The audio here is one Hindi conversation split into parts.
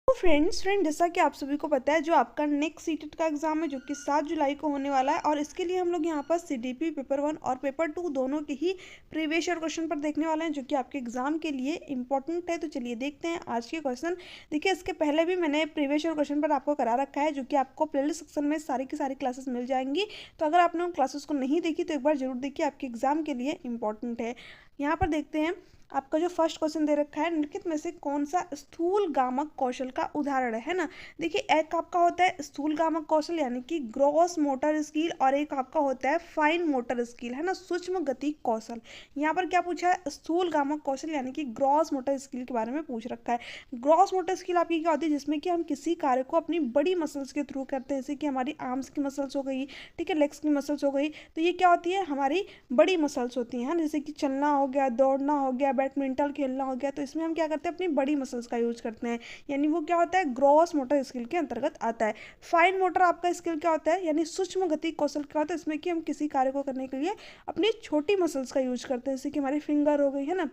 तो फ्रेंड जैसा कि आप सभी को पता है जो आपका नेक्स्ट सीटेट का एग्जाम है जो कि 7 जुलाई को होने वाला है और इसके लिए हम लोग यहाँ पर सीडीपी पेपर 1 और पेपर 2 दोनों के ही प्रीवियस ईयर क्वेश्चन पर देखने वाले हैं जो कि आपके एग्जाम के लिए इंपॉर्टेंट है। तो चलिए देखते हैं आज के क्वेश्चन। देखिए इसके पहले भी मैंने प्रीवियस ईयर क्वेश्चन पर आपको करा रखा है जो कि आपको प्लेलिस्ट सेक्शन में सारी की सारी क्लासेस मिल जाएंगी। तो अगर आपने उन क्लासेस को नहीं देखी तो एक बार जरूर देखिए, आपके एग्जाम के लिए इंपॉर्टेंट है। यहाँ पर देखते हैं आपका जो फर्स्ट क्वेश्चन दे रखा है, निम्नलिखित में से कौन सा स्थूल गामक कौशल का उदाहरण है ना। देखिए एक आपका होता है स्थूल गामक कौशल यानी कि ग्रॉस मोटर स्किल और एक आपका होता है फाइन मोटर स्किल है ना, सूक्ष्म गति कौशल। यहाँ पर क्या पूछा है, स्थूल गामक कौशल यानी कि ग्रॉस मोटर स्किल के बारे में पूछ रखा है। ग्रॉस मोटर स्किल आपकी क्या होती है, जिसमें कि हम किसी कार्य को अपनी बड़ी मसल्स के थ्रू करते हैं, जैसे कि हमारी आर्म्स की मसल्स हो गई, ठीक है, लेग्स की मसल्स हो गई। तो ये क्या होती है, हमारी बड़ी मसल्स होती हैं, जैसे कि चलना हो गया, दौड़ना हो गया, बैडमिंटन खेलना हो गया। तो इसमें हम क्या करते हैं, अपनी बड़ी मसल्स का यूज करते हैं, यानी वो क्या होता है, ग्रॉस मोटर स्किल के अंतर्गत आता है। फाइन मोटर आपका स्किल क्या होता है, यानी सूक्ष्म गति कौशल क्या होता है, इसमें कि हम किसी कार्य को करने के लिए अपनी छोटी मसल्स का यूज करते हैं, जैसे कि हमारी फिंगर हो गई है ना,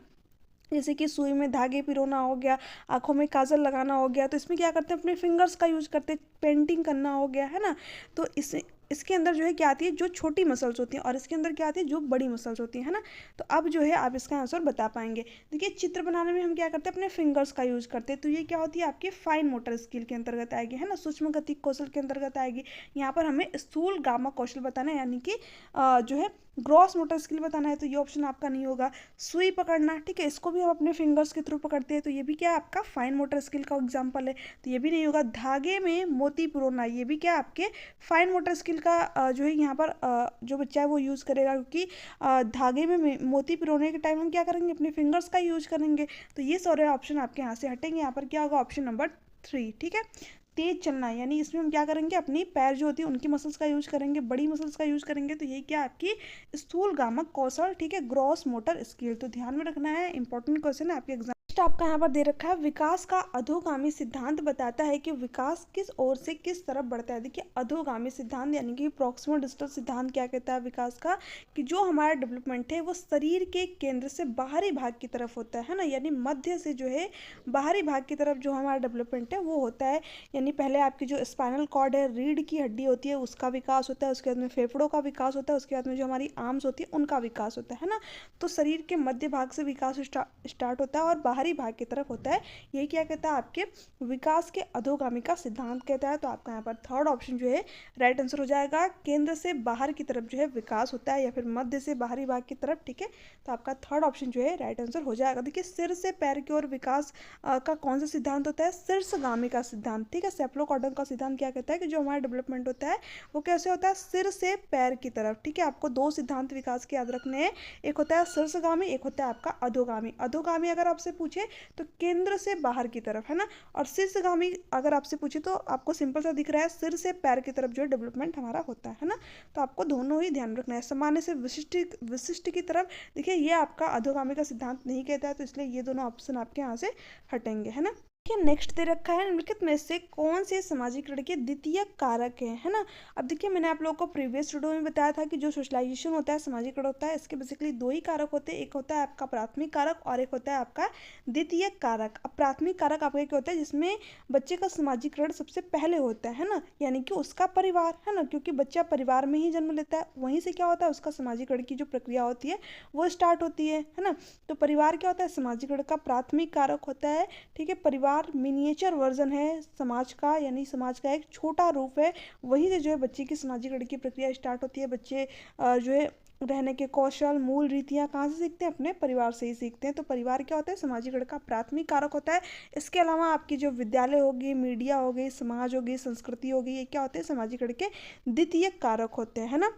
जैसे कि सुई में धागे पिरोना हो गया, आंखों में काजल लगाना हो गया। तो इसमें क्या करते हैं, अपने फिंगर्स का यूज करते हैं, पेंटिंग करना हो गया है ना। तो इसके अंदर जो है क्या आती है, जो छोटी मसल्स होती हैं, और इसके अंदर क्या आती है, जो बड़ी मसल्स होती हैं है ना। तो अब जो है आप इसका आंसर बता पाएंगे। देखिए चित्र बनाने में हम क्या करते हैं, अपने फिंगर्स का यूज करते हैं। तो ये क्या होती है, आपकी फाइन मोटर स्किल के अंतर्गत आएगी है ना, सूक्ष्म गति कौशल के अंतर्गत आएगी। यहाँ पर हमें स्थूल गामक कौशल बताना है, यानी कि जो है ग्रॉस मोटर स्किल बताना है। तो ये ऑप्शन आपका नहीं होगा। सुई पकड़ना, ठीक है, इसको भी हम अपने फिंगर्स के थ्रू पकड़ते हैं, तो ये भी क्या है, आपका फाइन मोटर स्किल का एग्जाम्पल है, तो ये भी नहीं होगा। धागे में मोती पिरोना, ये भी क्या आपके फाइन मोटर स्किल का जो है यहाँ पर जो बच्चा है वो यूज़ करेगा, क्योंकि धागे में मोती पिरोने के टाइम हम क्या करेंगे, अपने फिंगर्स का यूज करेंगे। तो ये सारे ऑप्शन आपके यहाँ से हटेंगे। यहाँ पर क्या होगा, ऑप्शन नंबर 3, ठीक है। तेज चलना, यानी इसमें हम क्या करेंगे, अपनी पैर जो होती है उनकी मसल्स का यूज करेंगे, बड़ी मसल्स का यूज करेंगे। तो ये क्या आपकी स्थूल गामक कौशल, ठीक है, ग्रॉस मोटर स्किल। तो ध्यान में रखना है, इंपॉर्टेंट क्वेश्चन है आपके एग्जाम। आपका यहाँ पर दे रखा है, विकास का अधोगामी सिद्धांत बताता है कि विकास किस ओर से किस तरफ बढ़ता है। देखिए अधोगामी सिद्धांत यानी कि प्रॉक्सिमल डिस्टेंस सिद्धांत क्या कहता है विकास का, कि जो हमारा डेवलपमेंट है वो शरीर के केंद्र से बाहरी भाग की तरफ होता है ना, यानी मध्य से जो है बाहरी भाग की तरफ जो हमारा डेवलपमेंट है वो होता है। यानी पहले आपकी जो स्पाइनल कॉर्ड है, रीढ़ की हड्डी होती है, उसका विकास होता है, उसके बाद में फेफड़ों का विकास होता है, उसके बाद में जो हमारी आर्म्स होती है उनका विकास होता है ना। तो शरीर के मध्य भाग से विकास स्टार्ट होता है और बाहरी भाग की तरफ होता है। ये क्या कहता है, आपके विकास के अधोगामी का सिद्धांत कहता है। तो आपका यहाँ पर थर्ड ऑप्शन जो है राइट आंसर हो जाएगा। केंद्र से बाहर की तरफ जो है विकास होता है, या फिर मध्य से बाहरी भाग की तरफ, ठीक है। तो आपका थर्ड ऑप्शन जो है राइट आंसर हो जाएगा। देखिए सिर से पैर की ओर विकास का कौन सा सिद्धांत होता है, शीर्षगामी का सिद्धांत, ठीक है। सेफ्लोकॉर्डन का सिद्धांत क्या कहता है कि जो हमारा डेवलपमेंट होता है वो कैसे होता है, सिर से पैर की तरफ, ठीक है। आपको दो सिद्धांत विकास के याद रखने हैं, एक होता है शीर्षगामी, एक होता है आपका अधोगामी। अधोगामी अगर आपसे पूछे तो केंद्र से बाहर की तरफ है ना, और शीर्षगामी अगर आपसे पूछे तो आपको सिंपल सा दिख रहा है, सिर से पैर की तरफ जो डेवलपमेंट हमारा होता है ना। तो आपको दोनों ही ध्यान रखना है। सामान्य से विशिष्ट की तरफ, देखिए ये आपका अधोगामी का सिद्धांत नहीं कहता है, तो इसलिए ये दोनों ऑप्शन आपके यहाँ से हटेंगे है ना। नेक्स्ट दे रखा है, निम्नलिखित में से कौन से समाजीकरण के द्वितीय कारक है ना। अब देखिए मैंने आप लोगों को प्रीवियस वीडियो में बताया था कि जो सोशलाइजेशन होता है, समाजीकरण होता है, इसके बेसिकली दो ही कारक होते हैं, एक होता है आपका प्राथमिक कारक और एक होता है आपका द्वितीय कारक। अब प्राथमिक कारक आपका क्या होता है, जिसमें बच्चे का समाजीकरण सबसे पहले होता है ना, यानी कि उसका परिवार है ना, क्योंकि बच्चा परिवार में ही जन्म लेता है, वहीं से क्या होता है, उसका समाजीकरण की जो प्रक्रिया होती है वो स्टार्ट होती है ना। तो परिवार क्या होता है, समाजीकरण का प्राथमिक कारक होता है, ठीक है। परिवार मिनिएचर वर्जन है समाज का, यानी समाज का एक छोटा रूप है, वहीं से जो है बच्चे की समाजीकरण की प्रक्रिया स्टार्ट होती है। बच्चे जो है रहने के कौशल, मूल रीतियाँ कहाँ से सीखते हैं, अपने परिवार से ही सीखते हैं। तो परिवार क्या होता है, समाजीकरण का प्राथमिक कारक होता है। इसके अलावा आपकी जो विद्यालय होगी, मीडिया हो गई, समाज होगी, संस्कृति होगी, ये क्या होते हैं, समाजीकरण के द्वितीय कारक होते हैं ना।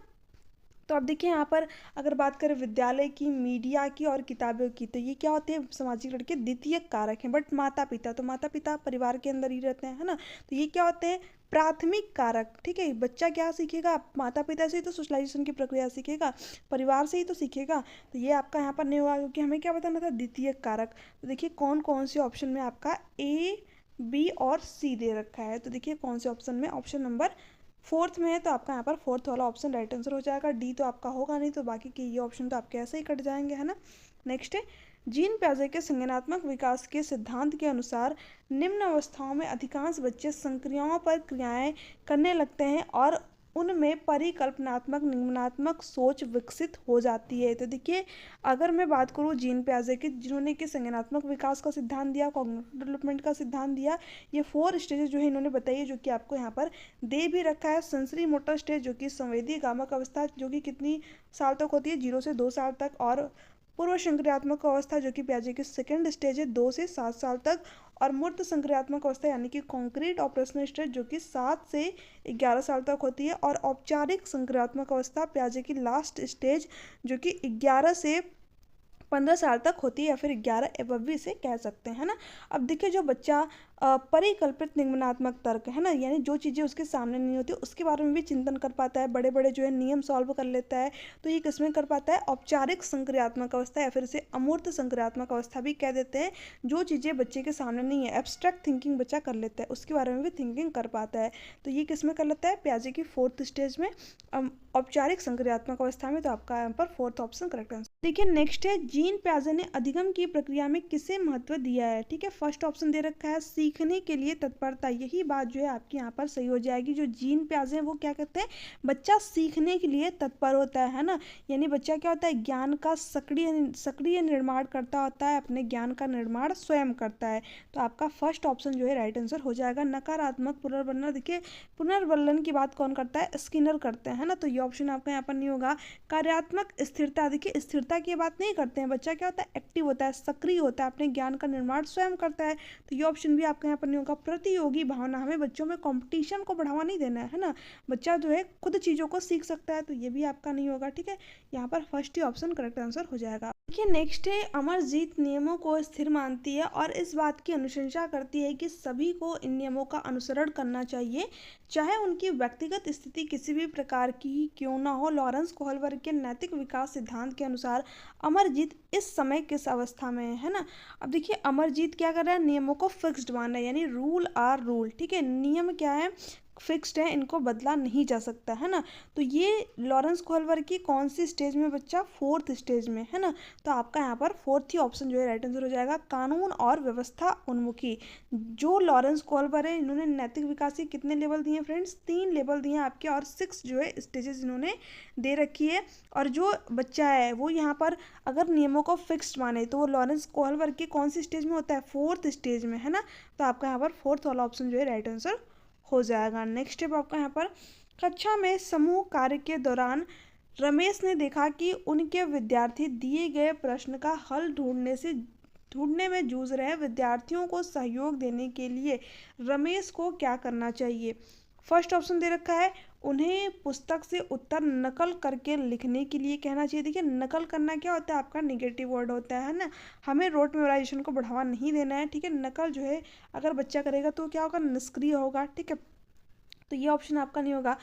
तो अब देखिए यहाँ पर अगर बात करें विद्यालय की, मीडिया की और किताबों की, तो ये क्या होते हैं, समाजीकरण के द्वितीय कारक हैं। बट माता पिता, तो माता पिता परिवार के अंदर ही रहते हैं है ना, तो ये क्या होते हैं, प्राथमिक कारक, ठीक है। बच्चा क्या सीखेगा, माता पिता से ही तो सोशलाइजेशन की प्रक्रिया सीखेगा, परिवार से ही तो सीखेगा। तो ये आपका यहाँ पर नहीं होगा, क्योंकि हमें क्या बताना था, द्वितीय कारक। तो देखिए कौन कौन से ऑप्शन में आपका ए, बी और सी दे रखा है। तो देखिए कौन से ऑप्शन में, ऑप्शन नंबर फोर्थ में है, तो आपका यहाँ पर फोर्थ वाला ऑप्शन राइट आंसर हो जाएगा। डी तो आपका होगा नहीं, तो बाकी के ये ऑप्शन तो आपके ऐसे ही कट जाएंगे है ना। नेक्स्ट है, जीन पियाजे के संज्ञानात्मक विकास के सिद्धांत के अनुसार निम्न अवस्थाओं में अधिकांश बच्चे संक्रियाओं पर क्रियाएं करने लगते हैं और उनमें परिकल्पनात्मक निम्नात्मक सोच विकसित हो जाती है। तो देखिए, अगर मैं बात करूँ जीन पियाजे की, जिन्होंने कि संज्ञानात्मक विकास का सिद्धांत दिया, कॉग्निटिव डेवलपमेंट का सिद्धांत दिया, ये 4 स्टेजेस जो है इन्होंने बताई है, जो कि आपको यहाँ पर दे भी रखा है। सेंसरी मोटर स्टेज जो कि संवेदी गामक अवस्था, जो कि कितनी साल तक होती है, 0 से 2 साल तक, और पूर्व संक्रियात्मक अवस्था जो कि पियाजे की सेकेंड स्टेज है, 2 से 7 साल तक, और मूर्त संक्रियात्मक अवस्था यानी कि कॉन्क्रीट ऑपरेशनल स्टेज जो कि 7 से 11 साल तक होती है, और औपचारिक संक्रियात्मक अवस्था पियाजे की लास्ट स्टेज जो कि 11 से 15 साल तक होती है, या फिर 11 एबव भी इसे कह सकते हैं ना। अब देखिए, जो बच्चा परिकल्पित निम्नात्मक तर्क है ना, यानी जो चीज़ें उसके सामने नहीं होती उसके बारे में भी चिंतन कर पाता है, बड़े बड़े जो है नियम सॉल्व कर लेता है, तो ये किसमें कर पाता है, औपचारिक संक्रियात्मक अवस्था, या फिर इसे अमूर्त संक्रियात्मक अवस्था भी कह देते हैं। जो चीज़ें बच्चे के सामने नहीं है, एब्स्ट्रैक्ट थिंकिंग बच्चा कर लेता है, उसके बारे में भी थिंकिंग कर पाता है, तो ये किसमें कर लेता है, पियाजे की 4th स्टेज में, औपचारिक संक्रियात्मक अवस्था में। तो आपका यहाँ पर 4th ऑप्शन करेक्ट आंसर। देखिए, नेक्स्ट है, जीन पियाजे ने अधिगम की प्रक्रिया में किसे महत्व दिया है। ठीक है, फर्स्ट ऑप्शन दे रखा है सीखने के लिए तत्परता। यही बात जो है आपकी यहाँ पर सही हो जाएगी। जो जीन पियाजे हैं वो क्या कहते हैं, बच्चा सीखने के लिए तत्पर होता है ना, यानी बच्चा क्या होता है, ज्ञान का सक्रिय निर्माण करता होता है, अपने ज्ञान का निर्माण स्वयं करता है। तो आपका फर्स्ट ऑप्शन जो है राइट आंसर हो जाएगा। नकारात्मक पुनर्वलन, देखिए पुनर्वलन की बात कौन करता है, स्किनर करते हैं ना, तो ये ऑप्शन आपका यहाँ पर नहीं होगा। कार्यात्मक स्थिरता, देखिए स्थिरता की बात नहीं करते हैं, बच्चा क्या होता है, एक्टिव होता है, सक्रिय होता है, अपने ज्ञान का निर्माण स्वयं करता है, तो ये ऑप्शन भी आपका यहाँ पर नहीं होगा। प्रतियोगी भावना, हमें बच्चों में कंपटीशन को बढ़ावा नहीं देना है ना, बच्चा जो है खुद चीज़ों को सीख सकता है, तो ये भी आपका नहीं होगा। ठीक है, यहाँ पर फर्स्ट ही ऑप्शन करेक्ट आंसर हो जाएगा। देखिए, नेक्स्ट है, अमरजीत नियमों को स्थिर मानती है और इस बात की अनुशंसा करती है कि सभी को इन नियमों का अनुसरण करना चाहिए, चाहे उनकी व्यक्तिगत स्थिति किसी भी प्रकार की क्यों ना हो। लॉरेंस कोहलबर्ग के नैतिक विकास सिद्धांत के अनुसार अमरजीत इस समय किस अवस्था में है ना। अब देखिए, अमरजीत क्या कर रहा है, नियमों को फिक्स्ड मान रहा है, यानी रूल आर रूल। ठीक है, नियम क्या है, फिक्स्ड है, इनको बदला नहीं जा सकता है ना। तो ये लॉरेंस कोहलबर्ग की कौन सी स्टेज में बच्चा, 4th स्टेज में है ना। तो आपका यहाँ पर 4th ही ऑप्शन जो है राइट आंसर हो जाएगा। कानून और व्यवस्था उन्मुखी, जो लॉरेंस कोहलबर्ग है, इन्होंने नैतिक विकास के कितने लेवल दिए हैं फ्रेंड्स, 3 लेवल दिए हैं आपके, और 6 जो है स्टेजेस इन्होंने दे रखी है। और जो बच्चा है वो यहाँ पर अगर नियमों को फिक्स्ड माने तो वो लॉरेंस कोहलबर्ग की कौन सी स्टेज में होता है, 4th स्टेज में है ना। तो आपका यहाँ पर 4th वाला ऑप्शन जो है राइट आंसर हो जाएगा। नेक्स्ट स्टेप आपका यहाँ पर, कक्षा में समूह कार्य के दौरान रमेश ने देखा कि उनके विद्यार्थी दिए गए प्रश्न का हल ढूंढने में जूझ रहे विद्यार्थियों को सहयोग देने के लिए रमेश को क्या करना चाहिए। फर्स्ट ऑप्शन दे रखा है, उन्हें पुस्तक से उत्तर नकल करके लिखने के लिए कहना चाहिए। देखिए, नकल करना क्या होता है, आपका निगेटिव वर्ड होता है ना, हमें रोट मेमोराइजेशन को बढ़ावा नहीं देना है। ठीक है, नकल जो है अगर बच्चा करेगा तो क्या होगा, निष्क्रिय होगा। ठीक है, तो ये ऑप्शन आपका नहीं होगा।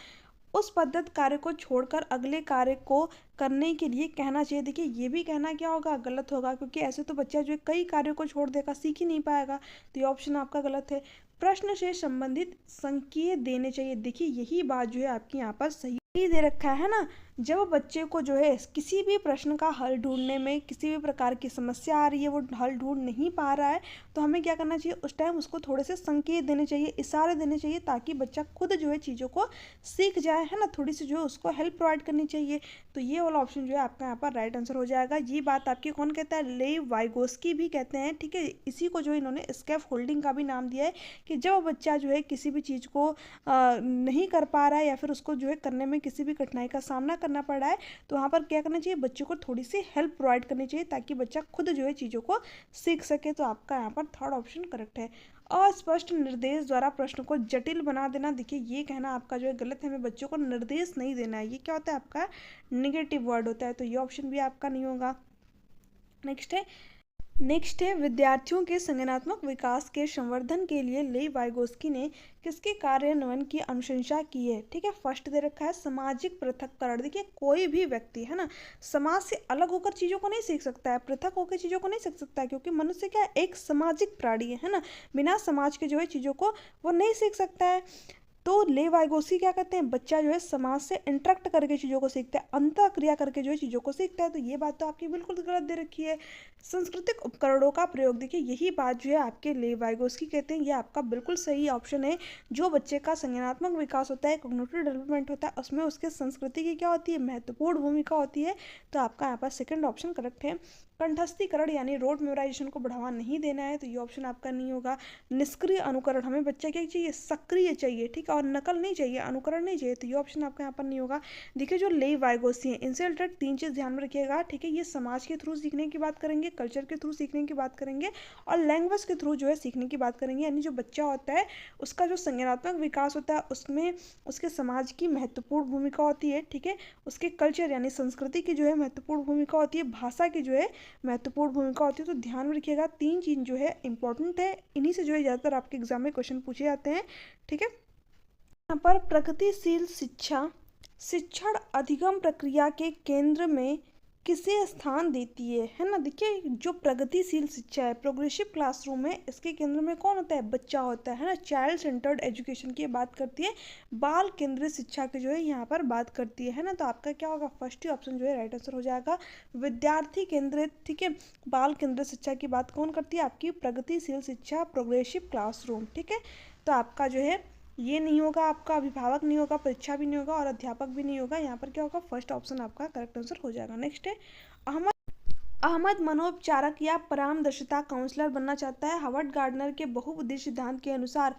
उस पद्धत कार्य को छोड़कर अगले कार्य को करने के लिए कहना चाहिए। देखिए, ये भी कहना क्या होगा, गलत होगा, क्योंकि ऐसे तो बच्चा जो है कई कार्यों को छोड़ देगा, सीख ही नहीं पाएगा, तो ये ऑप्शन आपका गलत है। प्रश्न से संबंधित संकेत देने चाहिए। देखिए, यही बात जो है आपकी यहाँ पर सही दे रखा है ना। जब बच्चे को जो है किसी भी प्रश्न का हल ढूंढने में किसी भी प्रकार की समस्या आ रही है, वो हल ढूंढ नहीं पा रहा है, तो हमें क्या करना चाहिए, उस टाइम उसको थोड़े से संकेत देने चाहिए, इशारे देने चाहिए, ताकि बच्चा खुद जो है चीज़ों को सीख जाए है ना, थोड़ी सी जो है उसको हेल्प प्रोवाइड करनी चाहिए। तो ये वाला ऑप्शन जो है आपका यहाँ पर राइट आंसर हो जाएगा। ये बात आपकी कौन कहता है, लेव वाइगोस्की भी कहते हैं। ठीक है, इसी को जो इन्होंने स्कैफ होल्डिंग का भी नाम दिया है, कि जब बच्चा जो है किसी भी चीज़ को नहीं कर पा रहा है, या फिर उसको जो है करने में किसी भी कठिनाई का सामना करना पड़ रहा है, तो वहाँ पर क्या करना चाहिए, बच्चे को थोड़ी सी हेल्प प्रोवाइड करनी चाहिए, ताकि बच्चा खुद जो है चीज़ों को सीख सके। तो आपका यहाँ पर 3rd ऑप्शन करेक्ट है। अस्पष्ट निर्देश द्वारा प्रश्न को जटिल बना देना, देखिए ये कहना आपका जो है गलत है, हमें बच्चों को निर्देश नहीं देना है, ये क्या होता है, आपका निगेटिव वर्ड होता है, तो ये ऑप्शन भी आपका नहीं होगा। नेक्स्ट है विद्यार्थियों के संज्ञानात्मक विकास के संवर्धन के लिए लेव वाइगोस्की ने किसके कार्यान्वयन की अनुशंसा की है। ठीक है, फर्स्ट दे रखा है सामाजिक पृथक्करण। देखिए, कोई भी व्यक्ति है ना समाज से अलग होकर चीज़ों को नहीं सीख सकता है, पृथक होकर चीज़ों को नहीं सीख सकता है, क्योंकि मनुष्य क्या एक सामाजिक प्राणी है ना, बिना समाज के जो है चीज़ों को वो नहीं सीख सकता है। तो ले वाइगोस्की क्या कहते हैं, बच्चा जो है समाज से इंटरेक्ट करके चीज़ों को सीखता है, अंतः क्रिया करके जो है चीज़ों को सीखता है। तो ये बात तो आपकी बिल्कुल गलत दे रखी है। सांस्कृतिक उपकरणों का प्रयोग, देखिए यही बात जो है आपके ले वाइगोस्की कहते हैं, ये आपका बिल्कुल सही ऑप्शन है। जो बच्चे का संज्ञानात्मक विकास होता है, कॉग्निटिव डेवलपमेंट होता है, उसमें उसके संस्कृति की क्या होती है, महत्वपूर्ण भूमिका होती है। तो आपका यहाँ पर सेकंड ऑप्शन करेक्ट है। कंठस्थीकरण यानी रोड मेमोराइजेशन को बढ़ावा नहीं देना है, तो ये ऑप्शन आपका नहीं होगा। निष्क्रिय अनुकरण, हमें बच्चा क्या चाहिए, सक्रिय चाहिए, ठीक है, और नकल नहीं चाहिए, अनुकरण नहीं चाहिए, तो ये ऑप्शन आपका यहाँ पर नहीं होगा। देखिए जो ले वाइगोस्की हैं, इनसे रिलेटेड 3 चीज़ ध्यान में रखिएगा, ठीक है। ये समाज के थ्रू सीखने की बात करेंगे, कल्चर के थ्रू सीखने की बात करेंगे, और लैंग्वेज के थ्रू जो है सीखने की बात करेंगे। यानी जो बच्चा होता है उसका जो संज्ञानात्मक विकास होता है, उसमें उसके समाज की महत्वपूर्ण भूमिका होती है, ठीक है। उसके कल्चर यानी संस्कृति की जो है महत्वपूर्ण भूमिका होती है, भाषा की जो है महत्वपूर्ण भूमिका होती है। तो ध्यान में रखिएगा, 3 चीज़ जो है इंपॉर्टेंट है, इन्हीं से जो है ज़्यादातर आपके एग्जाम में क्वेश्चन पूछे जाते हैं, ठीक है। यहाँ पर प्रगतिशील शिक्षा शिक्षण अधिगम प्रक्रिया के केंद्र में किसे स्थान देती है ना। देखिए जो प्रगतिशील शिक्षा है, प्रोग्रेसिव क्लासरूम है, इसके केंद्र में कौन होता है, बच्चा होता है ना। चाइल्ड सेंटर्ड एजुकेशन की बात करती है, बाल केंद्रित शिक्षा की जो है यहाँ पर बात करती है ना। तो आपका क्या होगा, फर्स्ट ही ऑप्शन जो है राइट आंसर हो जाएगा। विद्यार्थी केंद्रित, ठीक है, बाल केंद्रित शिक्षा की बात कौन करती है, आपकी प्रगतिशील शिक्षा, प्रोग्रेसिव क्लासरूम, ठीक है। तो आपका जो है ये नहीं होगा, आपका अभिभावक नहीं होगा, परीक्षा भी नहीं होगा, और अध्यापक भी नहीं होगा। यहाँ पर क्या होगा, फर्स्ट ऑप्शन आपका करेक्ट आंसर हो जाएगा। नेक्स्ट है अहमद मनोपचारक या परामर्शदाता काउंसलर बनना चाहता है। हार्वर्ड गार्डनर के बहुउद्देश्य सिद्धांत के अनुसार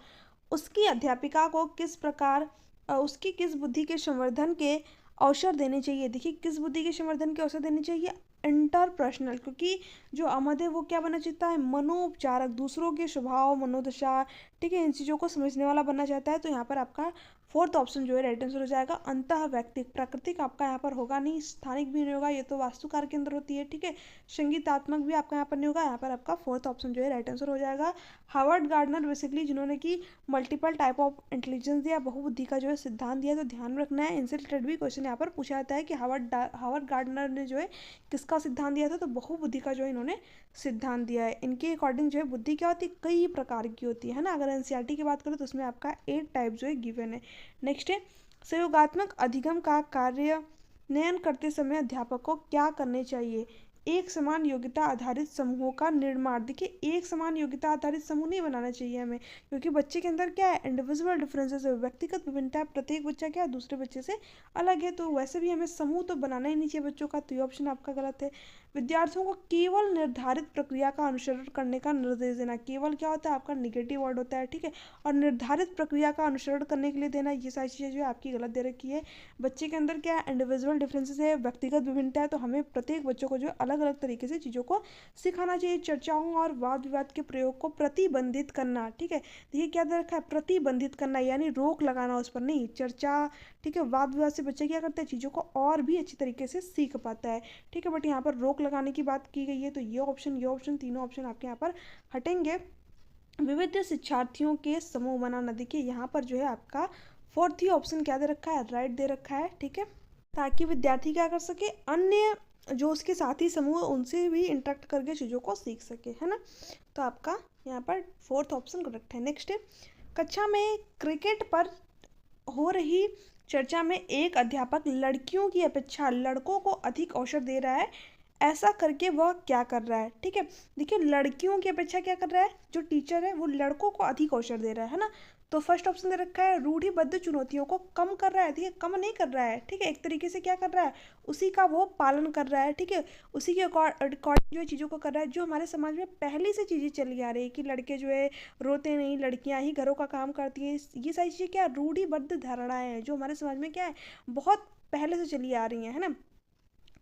उसकी अध्यापिका को किस प्रकार उसकी किस बुद्धि के संवर्धन के अवसर देने चाहिए। देखिए किस बुद्धि के संवर्धन के अवसर देने चाहिए, इंटरपर्सनल, क्योंकि जो अहमद है वो क्या बनना चाहता है, मनोपचारक, दूसरों के स्वभाव मनोदशा, ठीक है, इन चीज़ों को समझने वाला बनना चाहता है। तो यहाँ पर आपका फोर्थ ऑप्शन जो है राइट आंसर हो जाएगा। अंतः व्यक्तिक, प्राकृतिक आपका यहाँ पर होगा नहीं, स्थानिक भी नहीं होगा, ये तो वास्तुकार के अंदर होती है, ठीक है। संगीतात्मक भी आपका यहाँ पर नहीं होगा, यहाँ पर आपका फोर्थ ऑप्शन जो है राइट आंसर हो जाएगा। हार्वर्ड गार्डनर बेसिकली जिन्होंने की मल्टीपल टाइप ऑफ इंटेलिजेंस दिया, बहुबुद्धि का जो है सिद्धांत दिया, तो ध्यान रखना है, इनसे रिलेटेड भी क्वेश्चन यहाँ पर पूछा जाता है कि हार्वर्ड गार्डनर ने जो है किसका सिद्धांत दिया था, तो बहुबुद्धि का जो है इन्होंने सिद्धांत दिया है। इनके अकॉर्डिंग जो है बुद्धि क्या होती है, कई प्रकार की होती है ना। अगर एनसीईआरटी की बात करें तो उसमें आपका 8 टाइप जो है गिवन है। नेक्स्ट है सहयोगात्मक अधिगम का कार्यान्वयन करते समय अध्यापक को क्या करने चाहिए, एक समान योग्यता आधारित समूहों का निर्माण। देखिए एक समान योग्यता आधारित समूह नहीं बनाना चाहिए हमें, क्योंकि बच्चे के अंदर क्या है, इंडिविजुअल डिफरेंसेस है, व्यक्तिगत विभिन्नता है, प्रत्येक बच्चा क्या है दूसरे बच्चे से अलग है। तो वैसे भी हमें समूह तो बनाना ही नहीं चाहिए बच्चों का, तो ये ऑप्शन आपका गलत है। विद्यार्थियों को केवल निर्धारित प्रक्रिया का अनुसरण करने का निर्देश देना, केवल क्या होता है आपका निगेटिव वर्ड होता है, ठीक है, और निर्धारित प्रक्रिया का अनुसरण करने के लिए देना, ये सारी चीज़ें जो है आपकी गलत दे रखी है। बच्चे के अंदर क्या है, इंडिविजुअल डिफरेंसेस है, व्यक्तिगत विभिन्नता है, तो हमें प्रत्येक बच्चों को जो है अलग अलग तरीके से चीज़ों को सिखाना चाहिए। चर्चाओं और वाद विवाद के प्रयोग को प्रतिबंधित करना, ठीक है, देखिए क्या दे रखा है, प्रतिबंधित करना, यानी रोक लगाना उस पर नहीं, चर्चा, ठीक है, वाद विवाद से बच्चे क्या करते हैं, चीज़ों को और भी अच्छी तरीके से सीख पाता है, ठीक है। बट यहाँ पर रोक लगाने की बात की गई है, तो ये ऑप्शन तीनों ऑप्शन आपके यहाँ पर हटेंगे। विविध शिक्षार्थियों के समूह बनाना, देखिए यहाँ पर जो है आपका फोर्थ ही ऑप्शन क्या दे रखा है, राइट दे रखा है, ठीक है, ताकि विद्यार्थी क्या कर सके, अन्य जो उसके साथी समूह उनसे भी इंटरेक्ट करके चीज़ों को सीख सके, है ना। तो आपका यहाँ पर फोर्थ ऑप्शन करेक्ट है। नेक्स्ट है कक्षा में क्रिकेट पर हो रही चर्चा में एक अध्यापक लड़कियों की अपेक्षा लड़कों को अधिक अवसर दे रहा है, ऐसा करके वह क्या कर रहा है, ठीक है। देखिए लड़कियों की अपेक्षा क्या कर रहा है, जो टीचर है वो लड़कों को अधिक अवसर दे रहा है ना। तो फर्स्ट ऑप्शन दे रखा है रूढ़िबद्ध चुनौतियों को कम कर रहा है, ठीक है, कम नहीं कर रहा है, ठीक है, एक तरीके से क्या कर रहा है, उसी का वो पालन कर रहा है, ठीक है, उसी के अकॉर्डिंग जो चीज़ों को कर रहा है, जो हमारे समाज में पहले से चीज़ें चली आ रही है कि लड़के जो है रोते नहीं, लड़कियां ही घरों का काम करती हैं, ये सारी चीज़ें क्या रूढ़िबद्ध धारणाएं हैं जो हमारे समाज में क्या है बहुत पहले से चली आ रही हैं, है ना।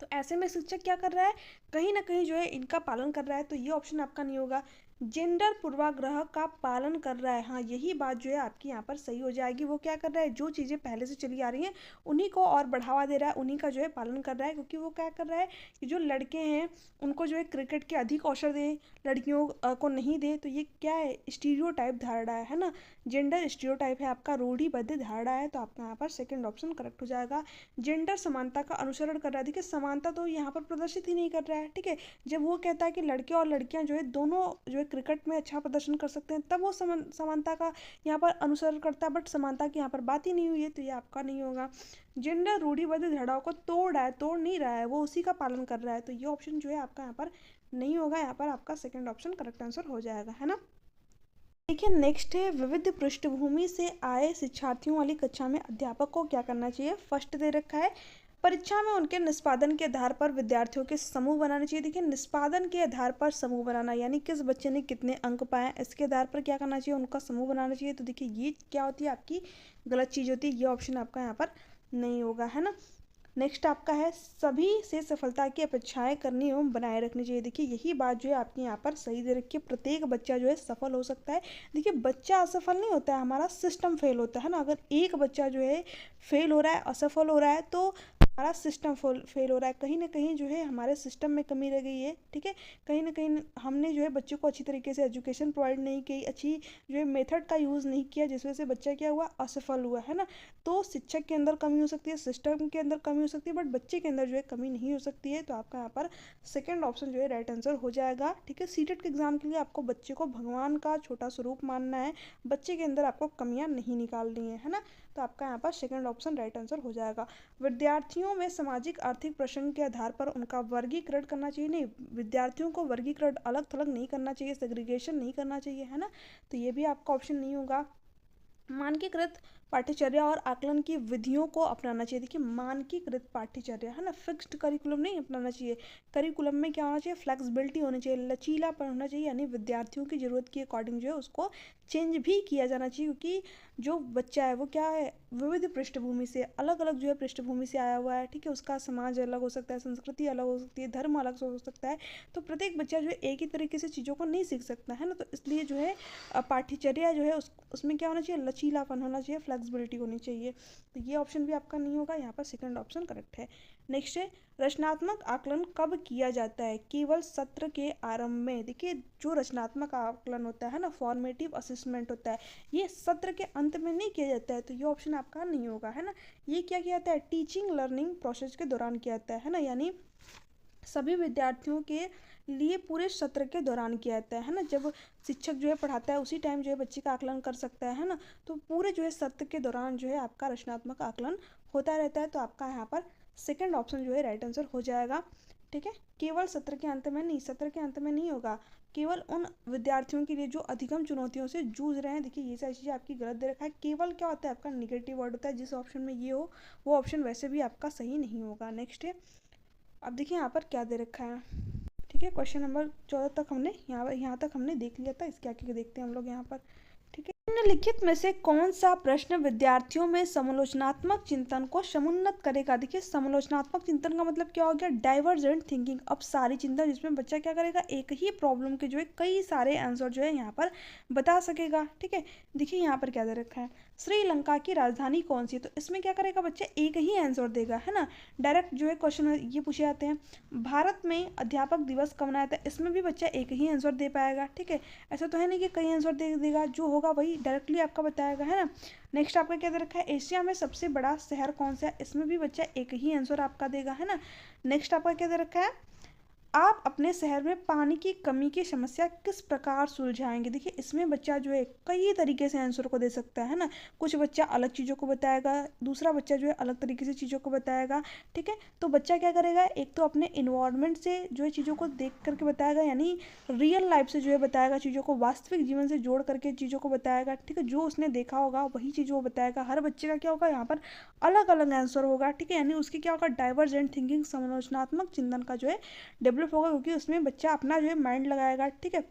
तो ऐसे में शिक्षक क्या कर रहा है, कहीं ना कहीं जो है इनका पालन कर रहा है, तो ये ऑप्शन आपका नहीं होगा। जेंडर पूर्वाग्रह का पालन कर रहा है, हाँ यही बात जो है आपकी यहाँ पर सही हो जाएगी। वो क्या कर रहा है, जो चीज़ें पहले से चली आ रही हैं उन्हीं को और बढ़ावा दे रहा है, उन्हीं का जो है पालन कर रहा है, क्योंकि वो क्या कर रहा है कि जो लड़के हैं उनको जो है क्रिकेट के अधिक अवसर दे, लड़कियों को नहीं दे। तो ये क्या है, स्टीरियोटाइप धारणा है ना, जेंडर स्टीरियोटाइप है आपका, रूढ़िबद्ध धारणा है। तो आपका यहाँ पर सेकंड ऑप्शन करेक्ट हो जाएगा। जेंडर समानता का अनुसरण कर रहा है, देखिए समानता तो यहाँ पर प्रदर्शित ही नहीं कर रहा है, ठीक है। जब वो कहता है कि लड़के और लड़कियाँ जो है दोनों जो है क्रिकेट में अच्छा प्रदर्शन कर सकते हैं, तब वो समानता का यहाँ पर अनुसरण करता है, बट समानता की यहाँ पर बात ही नहीं हुई है, तो ये आपका नहीं होगा। जेंडर रूढ़िबद्ध धारणाओं को तोड़ रहा है, तोड़ नहीं रहा है, वो उसी का पालन कर रहा है, तो ये ऑप्शन जो है आपका यहाँ पर नहीं होगा। यहाँ पर आपका सेकेंड ऑप्शन करेक्ट आंसर हो जाएगा, है ना। देखिए नेक्स्ट है, विविध पृष्ठभूमि से आए शिक्षार्थियों वाली कक्षा में अध्यापक को क्या करना चाहिए। फर्स्ट दे रखा है, परीक्षा में उनके निष्पादन के आधार पर विद्यार्थियों के समूह बनाने चाहिए। देखिए निष्पादन के आधार पर समूह बनाना यानी किस बच्चे ने कितने अंक पाए, इसके आधार पर क्या करना चाहिए, उनका समूह बनाना चाहिए। तो देखिए ये क्या होती है, आपकी गलत चीज़ होती है, ये ऑप्शन आपका यहाँ पर नहीं होगा, है ना। नेक्स्ट आपका है, सभी से सफलता की अपेक्षाएं करनी एवं बनाए रखनी चाहिए। देखिए यही बात जो है आपकी यहाँ पर सही दे रखी है, प्रत्येक बच्चा जो है सफल हो सकता है। देखिए बच्चा असफल नहीं होता है, हमारा सिस्टम फेल होता है ना। अगर एक बच्चा जो है फेल हो रहा है, असफल हो रहा है, तो हमारा सिस्टम फेल हो रहा है, कहीं ना कहीं जो है हमारे सिस्टम में कमी रह गई है, ठीक है। कहीं ना कहीं हमने जो है बच्चों को अच्छी तरीके से एजुकेशन प्रोवाइड नहीं की, अच्छी जो है मेथड का यूज़ नहीं किया, जिस वजह से बच्चा क्या हुआ, असफल हुआ, है ना। तो शिक्षक के अंदर कमी हो सकती है, सिस्टम के अंदर कमी हो सकती है, बट बच्चे के अंदर जो है कमी नहीं हो सकती है। तो आपका यहाँ पर सेकेंड ऑप्शन जो है राइट आंसर हो जाएगा, ठीक है। सीटेट के एग्जाम के लिए आपको बच्चे को भगवान का छोटा स्वरूप मानना है, बच्चे के अंदर आपको कमियां नहीं निकालनी है ना। तो आपका यहाँ पर सेकेंड ऑप्शन राइट आंसर हो जाएगा। विद्यार्थियों में सामाजिक आर्थिक प्रसंग के आधार पर उनका वर्गीकरण करना चाहिए। नहीं, विद्यार्थियों को वर्गीकरण अलग थलग नहीं करना चाहिए, सेग्रीगेशन नहीं करना चाहिए, है ना। तो ये भी आपका ऑप्शन नहीं होगा। मानकीकृत पाठ्यचर्या और आकलन की विधियों को अपनाना चाहिए। देखिए मानकीकृत पाठ्यचर्या, है ना, फिक्स्ड करिकुलम नहीं अपनाना चाहिए। करिकुलम में क्या होना चाहिए, फ्लेक्सिबिलिटी होनी चाहिए, लचीलापन होना चाहिए, यानी विद्यार्थियों की ज़रूरत के अकॉर्डिंग जो है उसको चेंज भी किया जाना चाहिए, क्योंकि जो बच्चा है वो क्या है, विविध पृष्ठभूमि से, अलग अलग जो है पृष्ठभूमि से आया हुआ है, ठीक है। उसका समाज अलग हो सकता है, संस्कृति अलग हो सकती है, धर्म अलग हो सकता है। तो प्रत्येक बच्चा जो है एक ही तरीके से चीज़ों को नहीं सीख सकता, है ना। तो इसलिए जो है पाठ्यचर्या जो है उसमें क्या होना चाहिए, लचीलापन होना चाहिए, फ्लेक्सिबिलिटी होनी चाहिए। तो ये ऑप्शन भी आपका नहीं होगा, यहाँ पर सेकंड ऑप्शन करेक्ट है। नेक्स्ट है, रचनात्मक आकलन कब किया जाता है, केवल सत्र के आरंभ में। देखिए जो रचनात्मक आकलन होता है ना, फॉर्मेटिव असेसमेंट होता है, ये सत्र के अंत में नहीं किया जाता है, तो ये ऑप्शन आपका नहीं होगा, है ना। ये क्या किया जाता है, टीचिंग लर्निंग प्रोसेस के दौरान किया जाता है ना, यानी सभी विद्यार्थियों के लिए पूरे सत्र के दौरान किया जाता है ना। जब शिक्षक जो है पढ़ाता है उसी टाइम जो है बच्चे का आकलन कर सकता है ना। तो पूरे जो है सत्र के दौरान जो है आपका रचनात्मक आकलन होता रहता है। तो आपका यहाँ पर सेकंड ऑप्शन जो है राइट आंसर हो जाएगा, ठीक है। केवल सत्र के अंत में नहीं, सत्र के अंत में नहीं होगा, केवल उन विद्यार्थियों के लिए जो अधिगम चुनौतियों से जूझ रहे हैं। देखिए ये सारी चीज़ें आपकी गलत दे रखा है। केवल क्या होता है, आपका निगेटिव वर्ड होता है, जिस ऑप्शन में ये हो वो ऑप्शन वैसे भी आपका सही नहीं होगा। नेक्स्ट है, अब देखिए यहाँ पर क्या दे रखा है, ठीक है। क्वेश्चन नंबर 14 तक हमने यहाँ तक हमने देख लिया था, इसके आगे देखते हैं हम लोग यहाँ पर, ठीक है। निम्नलिखित में से कौन सा प्रश्न विद्यार्थियों में समालोचनात्मक चिंतन को समुन्नत करेगा। देखिए समालोचनात्मक चिंतन का मतलब क्या हो गया, डाइवर्जेंट थिंकिंग। अब सारी चिंतन जिसमें बच्चा क्या करेगा, एक ही प्रॉब्लम के जो है कई सारे आंसर जो है यहाँ पर बता सकेगा, ठीक है। देखिए यहाँ पर क्या दे रखा है, श्रीलंका की राजधानी कौन सी है, तो इसमें क्या करेगा बच्चा, एक ही आंसर देगा, है ना। डायरेक्ट जो है क्वेश्चन ये पूछे जाते हैं। भारत में अध्यापक दिवस कब मनाया जाता है, इसमें भी बच्चा एक ही आंसर दे पाएगा, ठीक है। ऐसा तो है नहीं कि कई आंसर दे देगा, जो होगा वही डायरेक्टली आपका बताएगा, है ना। नेक्स्ट आपका क्या दे रखा है, एशिया में सबसे बड़ा शहर कौन सा है, इसमें भी बच्चा एक ही आंसर आपका देगा, है ना। नेक्स्ट आपका क्या दे रखा है, आप अपने शहर में पानी की कमी की समस्या किस प्रकार सुलझाएंगे। देखिए इसमें बच्चा जो है कई तरीके से आंसर को दे सकता है ना। कुछ बच्चा अलग चीज़ों को बताएगा, दूसरा बच्चा जो है अलग तरीके से चीज़ों को बताएगा, ठीक है। तो बच्चा क्या करेगा, एक तो अपने इन्वायरमेंट से जो है चीज़ों को देख करके बताएगा, यानी रियल लाइफ से जो है बताएगा, चीज़ों को वास्तविक जीवन से जोड़ करके चीज़ों को बताएगा, ठीक है। जो उसने देखा होगा वही चीज़ वो बताएगा। हर बच्चे का क्या होगा, यहाँ पर अलग अलग आंसर होगा, ठीक है। यानी उसकी क्या होगा, डाइवर्जेंट थिंकिंग, समालोचनात्मक चिंतन का जो है डेवलप होगा, क्योंकि उसमें बच्चा अपना जो है माइंड लगाएगा, ठीक है।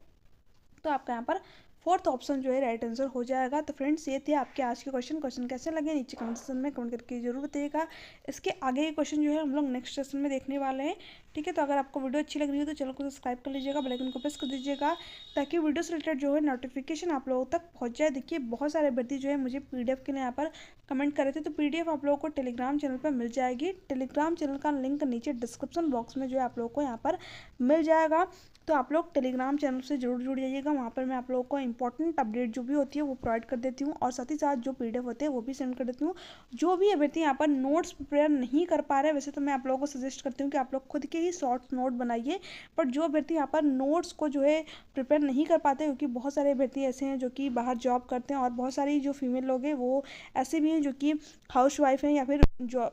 तो आपका यहाँ पर फोर्थ ऑप्शन जो है राइट आंसर हो जाएगा। तो फ्रेंड्स ये थे आपके आज के क्वेश्चन कैसे लगे नीचे कमेंट सेक्शन में कमेंट करके जरूर बताइएगा। इसके आगे के क्वेश्चन जो है हम लोग नेक्स्ट सेशन में देखने वाले हैं, ठीक है। तो अगर आपको वीडियो अच्छी लग रही है तो चैनल को सब्सक्राइब कर लीजिएगा, बेल आइकन को प्रेस कर दीजिएगा, ताकि वीडियो से रिलेटेड जो है नोटिफिकेशन आप लोगों तक पहुँच जाए। देखिए बहुत सारे अभ्यर्थी जो है मुझे PDF के लिए यहाँ पर कमेंट करे थे, तो पीडीएफ आप लोगों को टेलीग्राम चैनल पर मिल जाएगी। टेलीग्राम चैनल का लिंक नीचे डिस्क्रिप्शन बॉक्स में जो है आप लोगों को यहाँ पर मिल जाएगा। तो आप लोग टेलीग्राम चैनल से जरूर जुड़ जाइएगा, वहाँ पर मैं आप लोगों को इंपॉर्टेंट अपडेट जो भी होती है वो प्रोवाइड कर देती हूँ, और साथ ही साथ जो पीडीएफ होते हैं वो भी सेंड कर देती हूँ। जो भी अभ्यर्थी यहाँ पर नोट्स प्रिपेयर नहीं कर पा रहे, वैसे तो मैं आप लोगों को सजेस्ट करती हूँ कि आप लोग खुद के ही शॉर्ट नोट बनाइए, बट जो अभ्यर्थी यहाँ पर नोट्स को जो है प्रिपेयर नहीं कर पाते, क्योंकि बहुत सारे अभ्यर्थी ऐसे हैं जो कि बाहर जॉब करते हैं, और बहुत सारी जो फीमेल लोग हैं वो ऐसे भी हैं जो कि हाउस वाइफ हैं या फिर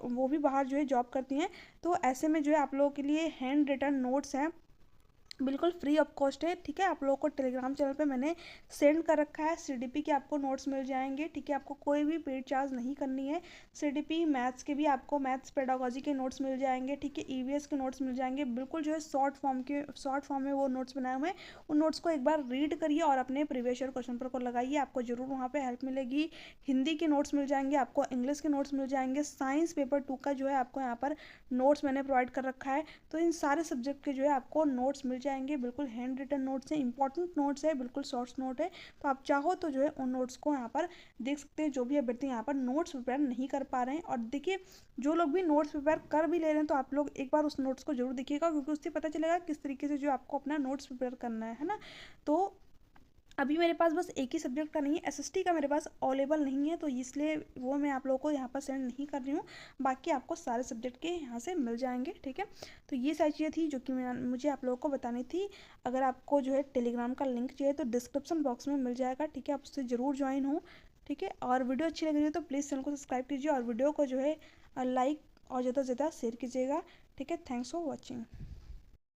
वो भी बाहर जो है जॉब करती हैं। तो ऐसे में जो है आप लोगों के लिए हैंड रिटन नोट्स हैं, बिल्कुल फ्री ऑफ कॉस्ट है। ठीक है, आप लोगों को टेलीग्राम चैनल पे मैंने सेंड कर रखा है। सीडीपी के आपको नोट्स मिल जाएंगे। ठीक है, आपको कोई भी पेड चार्ज नहीं करनी है। सीडीपी मैथ्स के भी आपको मैथ्स पेडागोजी के नोट्स मिल जाएंगे। ठीक है, ईवीएस के नोट्स मिल जाएंगे, बिल्कुल जो है शॉर्ट फॉर्म में वो नोट्स बनाए हुए हैं। उन नोट्स को एक बार रीड करिए और अपने प्रीवियस ईयर क्वेश्चन पेपर को लगाइए, आपको जरूर वहाँ पर हेल्प मिलेगी। हिंदी के नोट्स मिल जाएंगे, आपको इंग्लिश के नोट्स मिल जाएंगे, साइंस पेपर 2 का जो है आपको यहाँ पर नोट्स मैंने प्रोवाइड कर रखा है। तो इन सारे सब्जेक्ट के जो है आपको नोट्स मिल जाएंगे, बिल्कुल हैंड रिटन नोट्स हैं, इंपॉर्टेंट नोट्स है, बिल्कुल शॉर्ट्स नोट है। तो आप चाहो तो जो है उन नोट्स को यहाँ पर देख सकते हैं, जो भी अभ्यर्थी यहाँ पर नोट्स प्रिपेयर नहीं कर पा रहे हैं। और देखिए, जो लोग भी नोट्स प्रिपेयर कर भी ले रहे हैं, तो आप लोग एक बार उस नोट्स को जरूर देखिएगा, क्योंकि उससे पता चलेगा किस तरीके से जो आपको अपना नोट्स प्रिपेयर करना है ना। तो अभी मेरे पास बस एक ही सब्जेक्ट का नहीं है, एसएसटी का मेरे पास अवेलेबल नहीं है, तो इसलिए वो मैं आप लोगों को यहाँ पर सेंड नहीं कर रही हूँ। बाकी आपको सारे सब्जेक्ट के यहाँ से मिल जाएंगे। ठीक है, तो ये सारी चीज़ें थी जो कि मुझे आप लोगों को बतानी थी। अगर आपको जो है टेलीग्राम का लिंक चाहिए तो डिस्क्रिप्शन बॉक्स में मिल जाएगा। ठीक है, आप उससे ज़रूर ज्वाइन हो। ठीक है, और वीडियो अच्छी लग रही है तो प्लीज़ चैनल को सब्सक्राइब कीजिए, और वीडियो को जो है लाइक और ज़्यादा से ज़्यादा शेयर कीजिएगा। ठीक है, थैंक्स फॉर वॉचिंग।